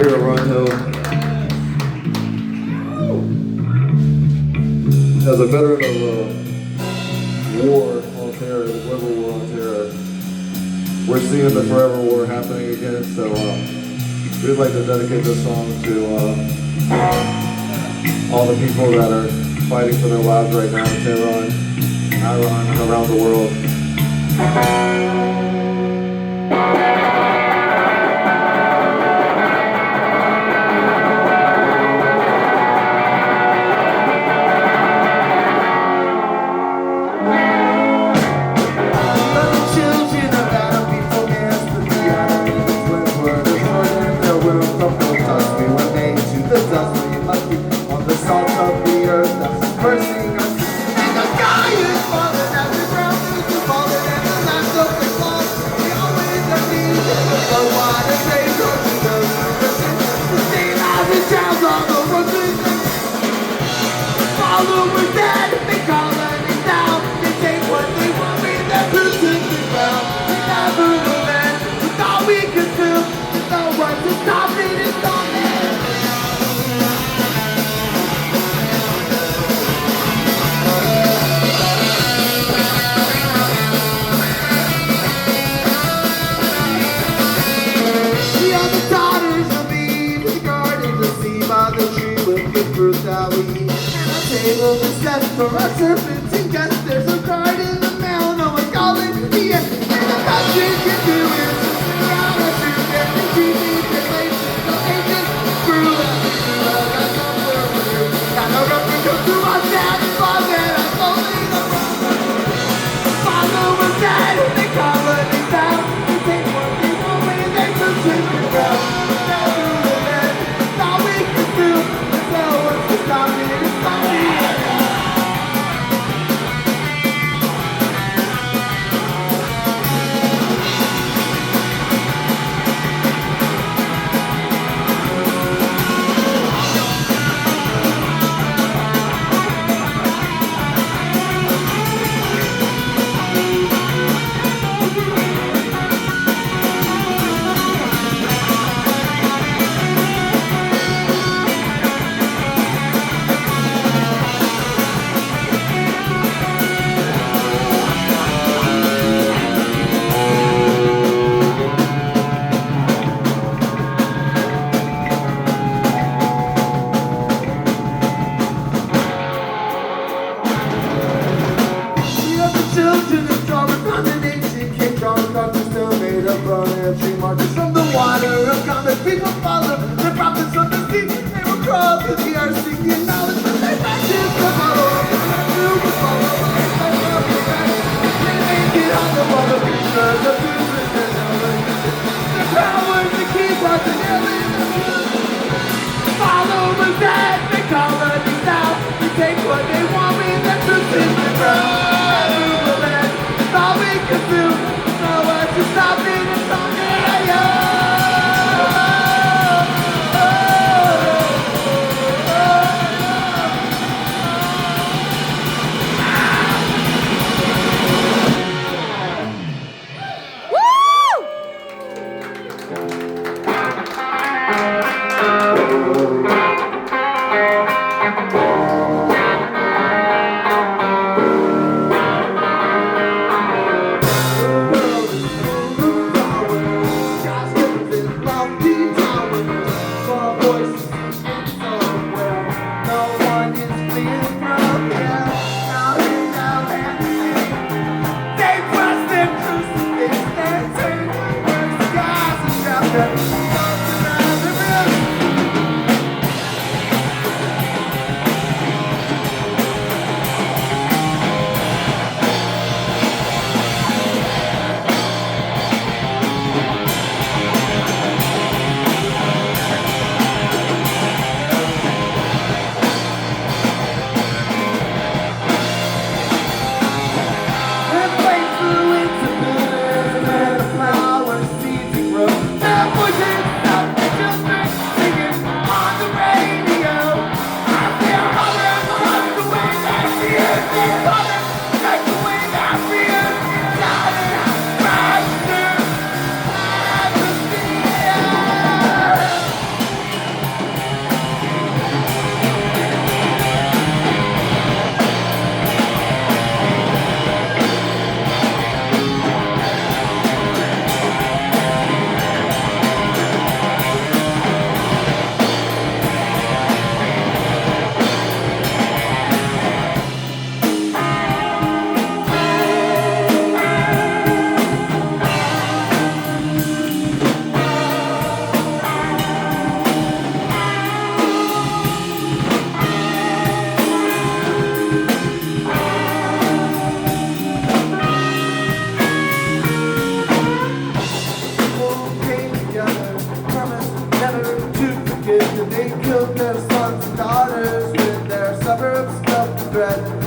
Here at Run Hill, as a veteran of war on terror, the global war on terror, we're seeing the forever war happening again. So we'd like to dedicate this song to all the people that are fighting for their lives right now in Tehran, Iran, and around the world. For our serpents and guests, there's a card in the mail. No one's calling me, and the best you can do is around us. You get the TV relations, no agents, Krylon. Got somewhere for you. Got no rope to go to my dad's closet. I'm only the brother. Father was dead, and they call it me down. They take what they want when they push it around. Never again. All we can do is know what's to stop me. It's funny. From the water of common people follow the prophets of the sea. They will crawl to the earth seeking knowledge, but they practice the follow. They make it on the wall of pictures of the power to keep us together. Follow us dead, they call us down. We take what they want, we let truth in the ground. That's all we can do. No one to stop it. It's on me. kids and they killed their sons and daughters with their suburbs stuffed to bread.